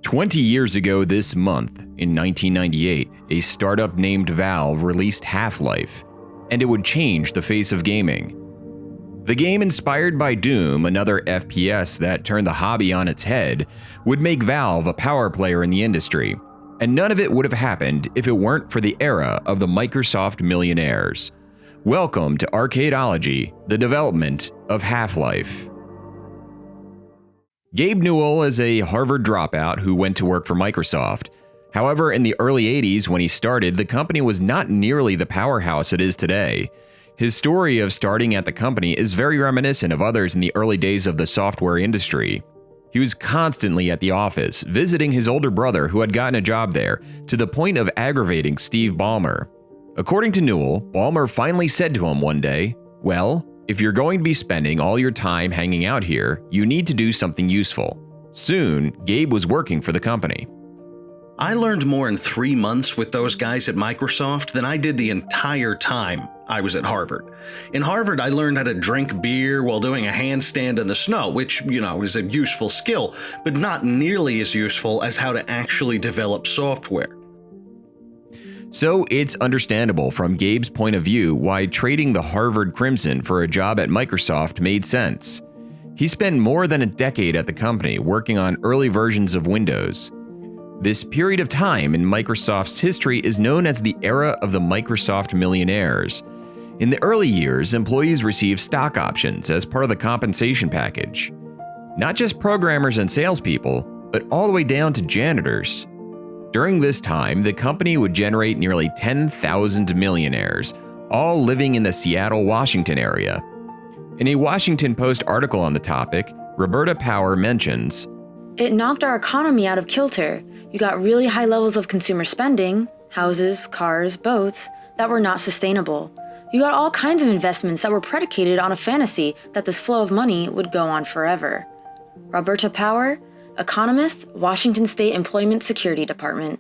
20 years ago this month, in 1998, a startup named Valve released Half-Life, and it would change the face of gaming. The game, inspired by Doom, another FPS that turned the hobby on its head, would make Valve a power player in the industry, and none of it would have happened if it weren't for the era of the Microsoft Millionaires. Welcome to Arcadology, the development of Half-Life. Gabe Newell is a Harvard dropout who went to work for Microsoft. However, in the early 80s when he started, the company was not nearly the powerhouse it is today. His story of starting at the company is very reminiscent of others in the early days of the software industry. He was constantly at the office, visiting his older brother who had gotten a job there, to the point of aggravating Steve Ballmer. According to Newell, Ballmer finally said to him one day, "Well, if you're going to be spending all your time hanging out here, you need to do something useful." Soon, Gabe was working for the company. I learned more in 3 months with those guys at Microsoft than I did the entire time I was at Harvard. In Harvard, I learned how to drink beer while doing a handstand in the snow, which, is a useful skill, but not nearly as useful as how to actually develop software. So it's understandable from Gabe's point of view why trading the Harvard Crimson for a job at Microsoft made sense. He spent more than a decade at the company working on early versions of Windows. This period of time in Microsoft's history is known as the era of the Microsoft Millionaires. In the early years, employees received stock options as part of the compensation package. Not just programmers and salespeople, but all the way down to janitors. During this time, the company would generate nearly 10,000 millionaires, all living in the Seattle, Washington area. In a Washington Post article on the topic, Roberta Power mentions, "It knocked our economy out of kilter. You got really high levels of consumer spending, houses, cars, boats, that were not sustainable. You got all kinds of investments that were predicated on a fantasy that this flow of money would go on forever." Roberta Power, economist, Washington State Employment Security Department.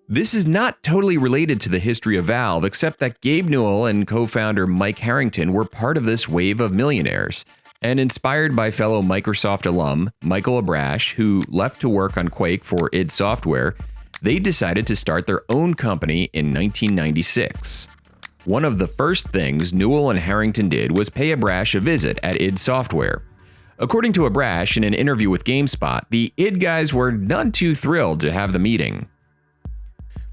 This is not totally related to the history of Valve, except that Gabe Newell and co-founder Mike Harrington were part of this wave of millionaires, and inspired by fellow Microsoft alum Michael Abrash, who left to work on Quake for id Software, they decided to start their own company in 1996. One of the first things Newell and Harrington did was pay Abrash a visit at id Software. According to Abrash in an interview with GameSpot, the id guys were none too thrilled to have the meeting.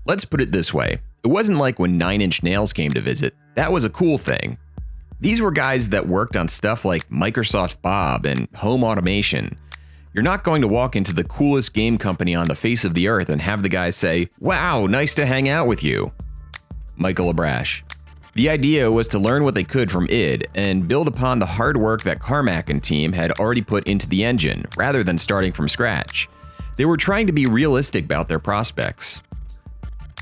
Let's put it this way, it wasn't like when 9 Inch Nails came to visit. That was a cool thing. These were guys that worked on stuff like Microsoft Bob and home automation. You're not going to walk into the coolest game company on the face of the earth and have the guys say, "Wow, nice to hang out with you." Michael Abrash. The idea was to learn what they could from id and build upon the hard work that Carmack and team had already put into the engine, rather than starting from scratch. They were trying to be realistic about their prospects.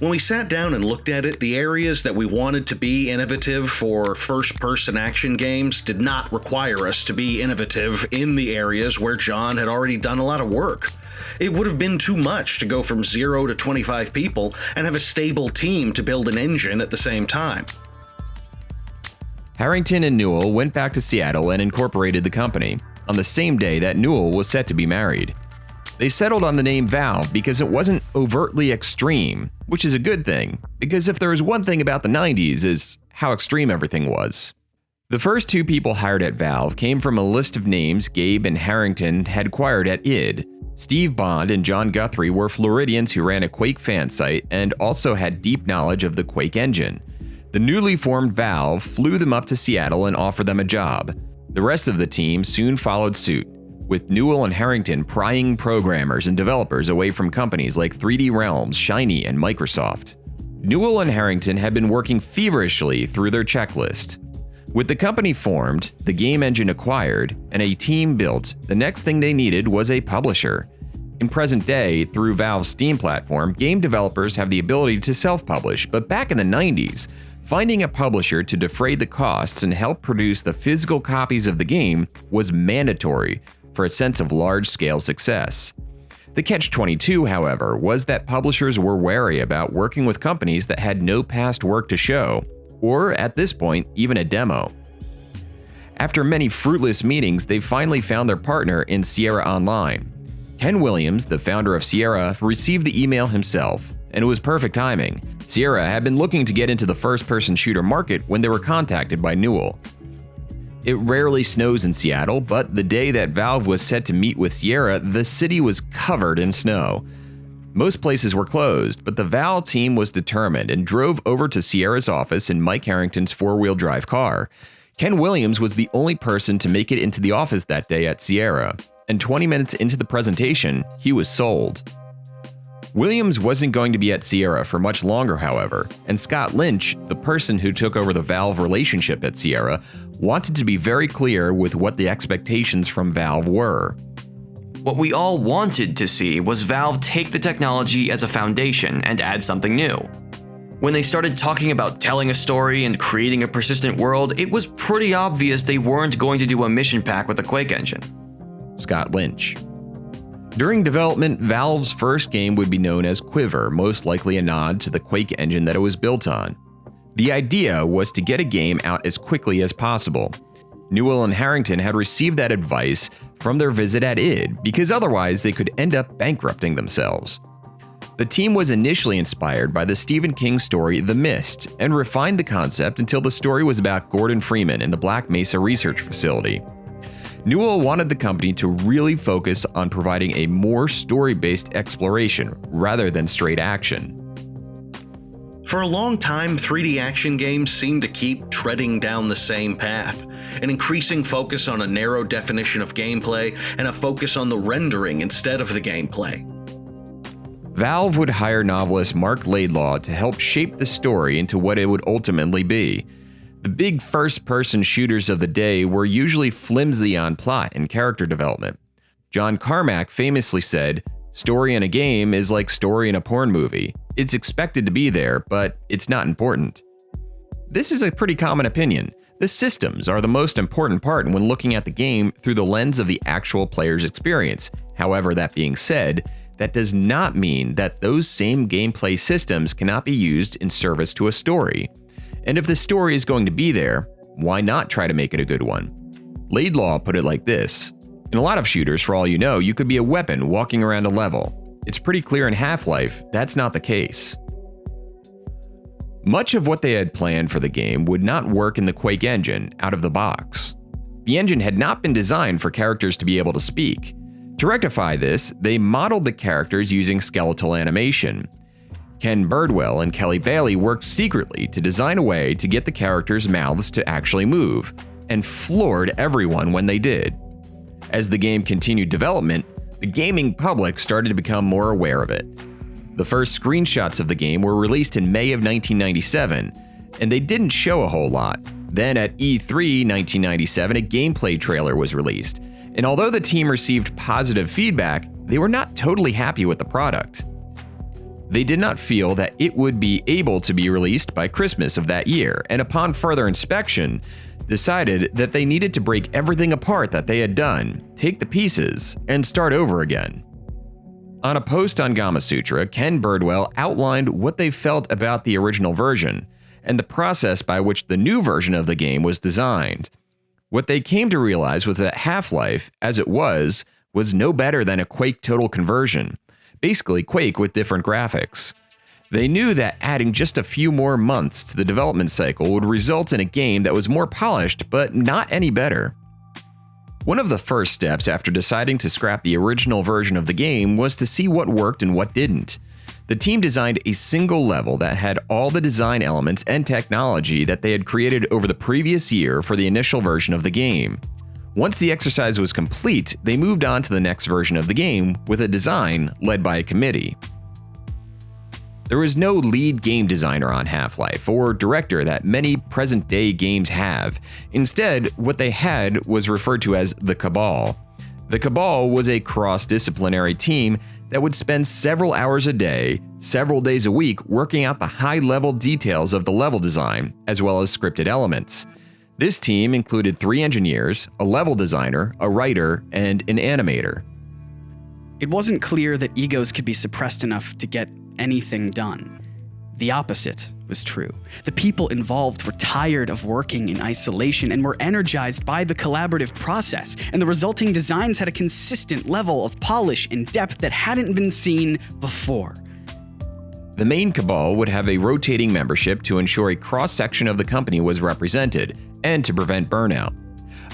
When we sat down and looked at it, the areas that we wanted to be innovative for first-person action games did not require us to be innovative in the areas where John had already done a lot of work. It would have been too much to go from 0 to 25 people and have a stable team to build an engine at the same time. Harrington and Newell went back to Seattle and incorporated the company, on the same day that Newell was set to be married. They settled on the name Valve because it wasn't overtly extreme, which is a good thing, because if there was one thing about the 90s is how extreme everything was. The first 2 people hired at Valve came from a list of names Gabe and Harrington had acquired at id. Steve Bond and John Guthrie were Floridians who ran a Quake fan site and also had deep knowledge of the Quake engine. The newly formed Valve flew them up to Seattle and offered them a job. The rest of the team soon followed suit, with Newell and Harrington prying programmers and developers away from companies like 3D Realms, Shiny, and Microsoft. Newell and Harrington had been working feverishly through their checklist. With the company formed, the game engine acquired, and a team built, the next thing they needed was a publisher. In present day, through Valve's Steam platform, game developers have the ability to self-publish, but back in the 90s, finding a publisher to defray the costs and help produce the physical copies of the game was mandatory for a sense of large-scale success. The catch-22, however, was that publishers were wary about working with companies that had no past work to show, or at this point, even a demo. After many fruitless meetings, they finally found their partner in Sierra Online. Ken Williams, the founder of Sierra, received the email himself, and it was perfect timing. Sierra had been looking to get into the first-person shooter market when they were contacted by Newell. It rarely snows in Seattle, but the day that Valve was set to meet with Sierra, the city was covered in snow. Most places were closed, but the Valve team was determined and drove over to Sierra's office in Mike Harrington's four-wheel drive car. Ken Williams was the only person to make it into the office that day at Sierra, and 20 minutes into the presentation, he was sold. Williams wasn't going to be at Sierra for much longer, however, and Scott Lynch, the person who took over the Valve relationship at Sierra, wanted to be very clear with what the expectations from Valve were. What we all wanted to see was Valve take the technology as a foundation and add something new. When they started talking about telling a story and creating a persistent world, it was pretty obvious they weren't going to do a mission pack with the Quake engine. Scott Lynch. During development, Valve's first game would be known as Quiver, most likely a nod to the Quake engine that it was built on. The idea was to get a game out as quickly as possible. Newell and Harrington had received that advice from their visit at id, because otherwise they could end up bankrupting themselves. The team was initially inspired by the Stephen King story The Mist, and refined the concept until the story was about Gordon Freeman in the Black Mesa Research Facility. Newell wanted the company to really focus on providing a more story-based exploration rather than straight action. For a long time, 3D action games seemed to keep treading down the same path, an increasing focus on a narrow definition of gameplay and a focus on the rendering instead of the gameplay. Valve would hire novelist Mark Laidlaw to help shape the story into what it would ultimately be. The big first-person shooters of the day were usually flimsy on plot and character development. John Carmack famously said, "Story in a game is like story in a porn movie. It's expected to be there, but it's not important." This is a pretty common opinion. The systems are the most important part when looking at the game through the lens of the actual player's experience. However, that being said, that does not mean that those same gameplay systems cannot be used in service to a story. And if the story is going to be there, why not try to make it a good one? Laidlaw put it like this: in a lot of shooters, for all you know, you could be a weapon walking around a level. It's pretty clear in Half-Life that's not the case. Much of what they had planned for the game would not work in the Quake engine out of the box. The engine had not been designed for characters to be able to speak. To rectify this, they modeled the characters using skeletal animation. Ken Birdwell and Kelly Bailey worked secretly to design a way to get the characters' mouths to actually move, and floored everyone when they did. As the game continued development, the gaming public started to become more aware of it. The first screenshots of the game were released in May of 1997, and they didn't show a whole lot. Then at E3 1997, a gameplay trailer was released, and although the team received positive feedback, they were not totally happy with the product. They did not feel that it would be able to be released by Christmas of that year, and upon further inspection, decided that they needed to break everything apart that they had done, take the pieces, and start over again. On a post on Gamasutra, Ken Birdwell outlined what they felt about the original version, and the process by which the new version of the game was designed. What they came to realize was that Half-Life, as it was no better than a Quake total conversion. Basically Quake with different graphics. They knew that adding just a few more months to the development cycle would result in a game that was more polished, but not any better. One of the first steps after deciding to scrap the original version of the game was to see what worked and what didn't. The team designed a single level that had all the design elements and technology that they had created over the previous year for the initial version of the game. Once the exercise was complete, they moved on to the next version of the game with a design led by a committee. There was no lead game designer on Half-Life or director that many present-day games have. Instead, what they had was referred to as the Cabal. The Cabal was a cross-disciplinary team that would spend several hours a day, several days a week working out the high-level details of the level design, as well as scripted elements. This team included 3 engineers, a level designer, a writer, and an animator. It wasn't clear that egos could be suppressed enough to get anything done. The opposite was true. The people involved were tired of working in isolation and were energized by the collaborative process, and the resulting designs had a consistent level of polish and depth that hadn't been seen before. The main Cabal would have a rotating membership to ensure a cross-section of the company was represented and to prevent burnout.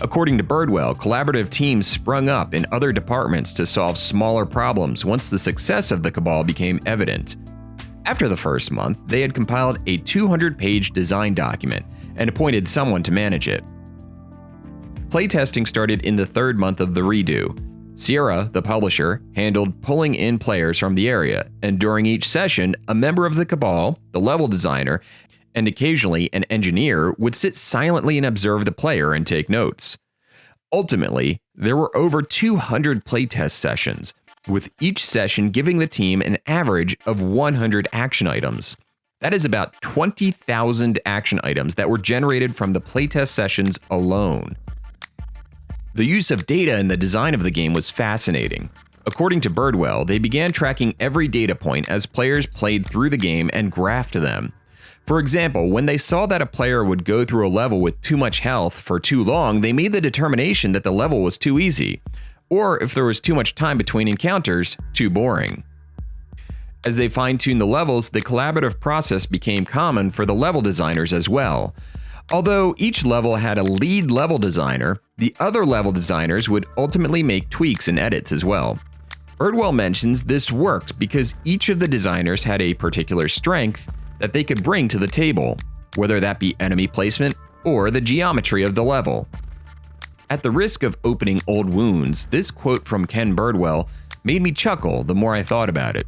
According to Birdwell, collaborative teams sprung up in other departments to solve smaller problems once the success of the Cabal became evident. After the first month, they had compiled a 200-page design document and appointed someone to manage it. Playtesting started in the third month of the redo. Sierra, the publisher, handled pulling in players from the area, and during each session, a member of the Cabal, the level designer, and occasionally an engineer would sit silently and observe the player and take notes. Ultimately, there were over 200 playtest sessions, with each session giving the team an average of 100 action items. That is about 20,000 action items that were generated from the playtest sessions alone. The use of data in the design of the game was fascinating. According to Birdwell, they began tracking every data point as players played through the game and graphed them. For example, when they saw that a player would go through a level with too much health for too long, they made the determination that the level was too easy, or if there was too much time between encounters, too boring. As they fine-tuned the levels, the collaborative process became common for the level designers as well. Although each level had a lead level designer, the other level designers would ultimately make tweaks and edits as well. Birdwell mentions this worked because each of the designers had a particular strength that they could bring to the table, whether that be enemy placement or the geometry of the level. At the risk of opening old wounds, this quote from Ken Birdwell made me chuckle the more I thought about it.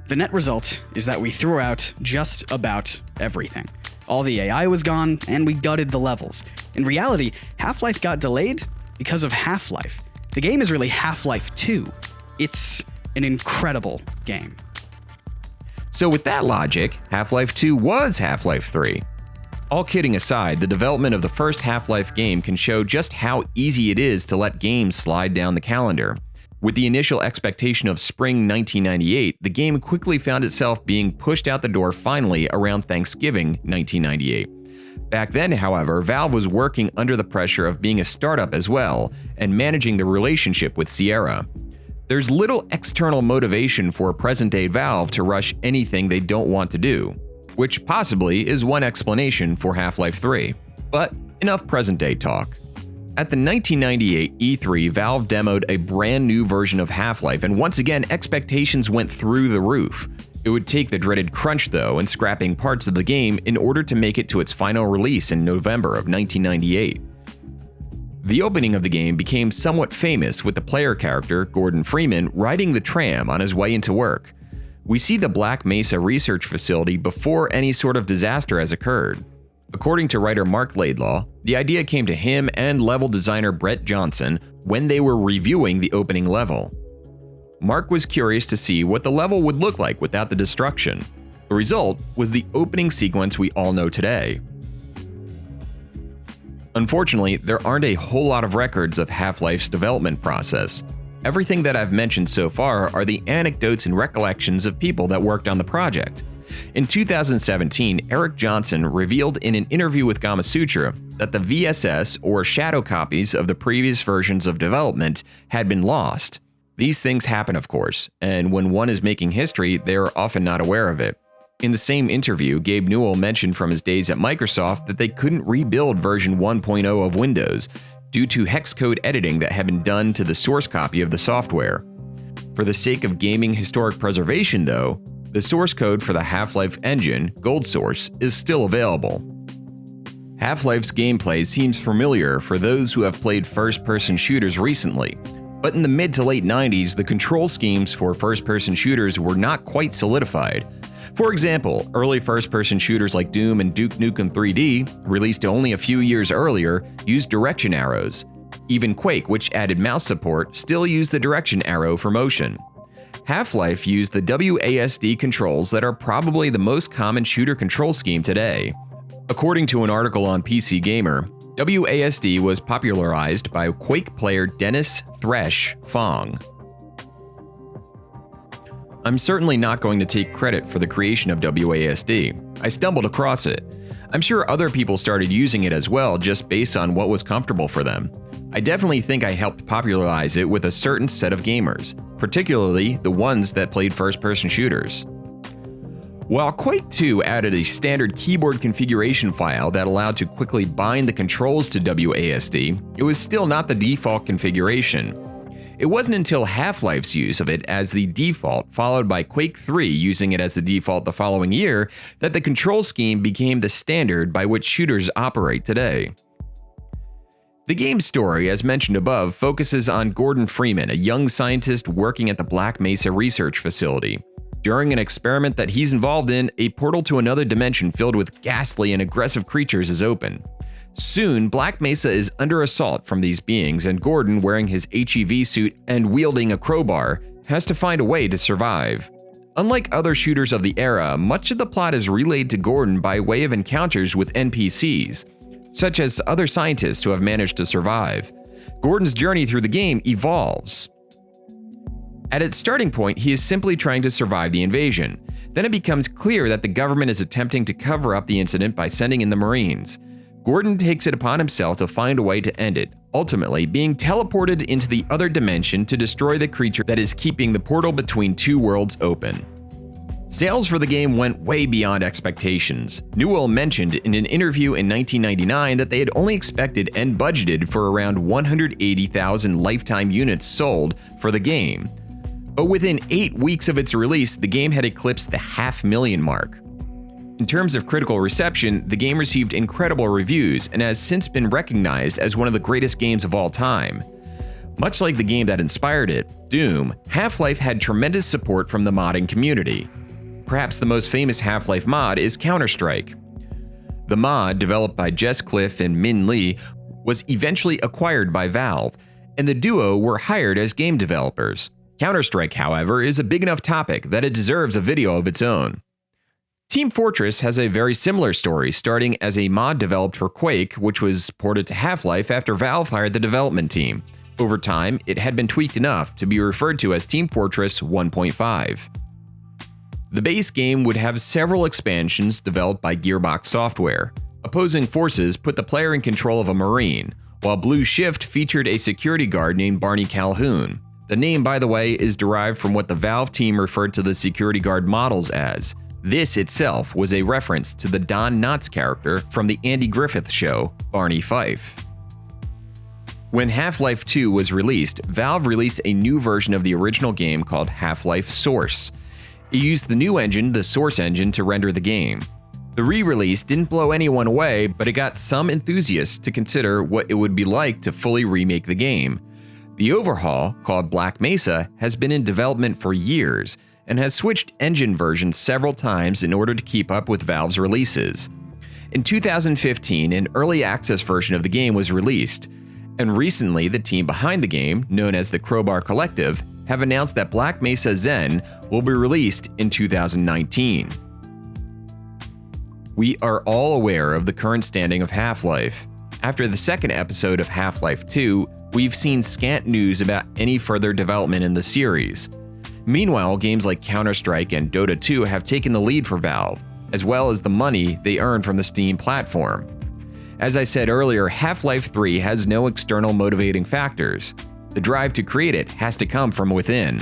The net result is that we threw out just about everything. All the AI was gone, and we gutted the levels. In reality, Half-Life got delayed because of Half-Life. The game is really Half-Life 2. It's an incredible game. So with that logic, Half-Life 2 was Half-Life 3. All kidding aside, the development of the first Half-Life game can show just how easy it is to let games slide down the calendar. With the initial expectation of spring 1998, the game quickly found itself being pushed out the door finally around Thanksgiving 1998. Back then, however, Valve was working under the pressure of being a startup as well, and managing the relationship with Sierra. There's little external motivation for present-day Valve to rush anything they don't want to do, which possibly is one explanation for Half-Life 3. But enough present-day talk. At the 1998 E3, Valve demoed a brand new version of Half-Life, and once again, expectations went through the roof. It would take the dreaded crunch, though, and scrapping parts of the game in order to make it to its final release in November of 1998. The opening of the game became somewhat famous with the player character, Gordon Freeman, riding the tram on his way into work. We see the Black Mesa research facility before any sort of disaster has occurred. According to writer Mark Laidlaw, the idea came to him and level designer Brett Johnson when they were reviewing the opening level. Mark was curious to see what the level would look like without the destruction. The result was the opening sequence we all know today. Unfortunately, there aren't a whole lot of records of Half-Life's development process. Everything that I've mentioned so far are the anecdotes and recollections of people that worked on the project. In 2017, Eric Johnson revealed in an interview with Gamasutra that the VSS, or shadow copies of the previous versions of development, had been lost. These things happen, of course, and when one is making history, they are often not aware of it. In the same interview, Gabe Newell mentioned from his days at Microsoft that they couldn't rebuild version 1.0 of Windows due to hex code editing that had been done to the source copy of the software. For the sake of gaming historic preservation, though, the source code for the Half-Life engine, Gold Source, is still available. Half-Life's gameplay seems familiar for those who have played first-person shooters recently, but in the mid to late 90s, the control schemes for first-person shooters were not quite solidified. For example, early first-person shooters like Doom and Duke Nukem 3D, released only a few years earlier, used direction arrows. Even Quake, which added mouse support, still used the direction arrow for motion. Half-Life used the WASD controls that are probably the most common shooter control scheme today. According to an article on PC Gamer, WASD was popularized by Quake player Dennis Thresh Fong. I'm certainly not going to take credit for the creation of WASD. I stumbled across it. I'm sure other people started using it as well just based on what was comfortable for them. I definitely think I helped popularize it with a certain set of gamers, particularly the ones that played first-person shooters. While Quake 2 added a standard keyboard configuration file that allowed to quickly bind the controls to WASD, it was still not the default configuration. It wasn't until Half-Life's use of it as the default, followed by Quake 3 using it as the default the following year, that the control scheme became the standard by which shooters operate today. The game's story, as mentioned above, focuses on Gordon Freeman, a young scientist working at the Black Mesa Research Facility. During an experiment that he's involved in, a portal to another dimension filled with ghastly and aggressive creatures is open. Soon, Black Mesa is under assault from these beings, and Gordon, wearing his HEV suit and wielding a crowbar, has to find a way to survive. Unlike other shooters of the era, much of the plot is relayed to Gordon by way of encounters with NPCs, such as other scientists who have managed to survive. Gordon's journey through the game evolves. At its starting point, he is simply trying to survive the invasion. Then it becomes clear that the government is attempting to cover up the incident by sending in the Marines. Gordon takes it upon himself to find a way to end it, ultimately being teleported into the other dimension to destroy the creature that is keeping the portal between two worlds open. Sales for the game went way beyond expectations. Newell mentioned in an interview in 1999 that they had only expected and budgeted for around 180,000 lifetime units sold for the game. But within 8 weeks of its release, the game had eclipsed the 500,000 mark. In terms of critical reception, the game received incredible reviews and has since been recognized as one of the greatest games of all time. Much like the game that inspired it, Doom, Half-Life had tremendous support from the modding community. Perhaps the most famous Half-Life mod is Counter-Strike. The mod, developed by Jess Cliff and Min Lee, was eventually acquired by Valve, and the duo were hired as game developers. Counter-Strike, however, is a big enough topic that it deserves a video of its own. Team Fortress has a very similar story, starting as a mod developed for Quake, which was ported to Half-Life after Valve hired the development team. Over time, it had been tweaked enough to be referred to as Team Fortress 1.5. The base game would have several expansions developed by Gearbox Software. Opposing Forces put the player in control of a Marine, while Blue Shift featured a security guard named Barney Calhoun. The name, by the way, is derived from what the Valve team referred to the security guard models as. This itself was a reference to the Don Knotts character from the Andy Griffith show, Barney Fife. When Half-Life 2 was released, Valve released a new version of the original game called Half-Life Source. It used the new engine, the Source engine, to render the game. The re-release didn't blow anyone away, but it got some enthusiasts to consider what it would be like to fully remake the game. The overhaul, called Black Mesa, has been in development for years and has switched engine versions several times in order to keep up with Valve's releases. In 2015, an early access version of the game was released, and recently the team behind the game, known as the Crowbar Collective, have announced that Black Mesa Zen will be released in 2019. We are all aware of the current standing of Half-Life. After the second episode of Half-Life 2, we've seen scant news about any further development in the series. Meanwhile, games like Counter-Strike and Dota 2 have taken the lead for Valve, as well as the money they earn from the Steam platform. As I said earlier, Half-Life 3 has no external motivating factors. The drive to create it has to come from within.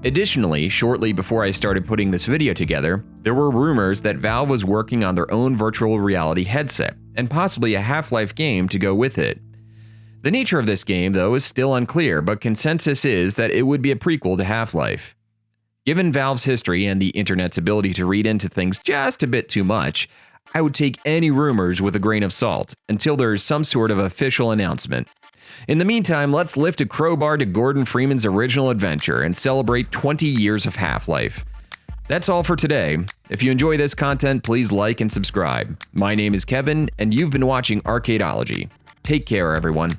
Additionally, shortly before I started putting this video together, there were rumors that Valve was working on their own virtual reality headset, and possibly a Half-Life game to go with it. The nature of this game, though, is still unclear, but consensus is that it would be a prequel to Half-Life. Given Valve's history and the internet's ability to read into things just a bit too much, I would take any rumors with a grain of salt until there is some sort of official announcement. In the meantime, let's lift a crowbar to Gordon Freeman's original adventure and celebrate 20 years of Half-Life. That's all for today. If you enjoy this content, please like and subscribe. My name is Kevin, and you've been watching Arcadology. Take care, everyone.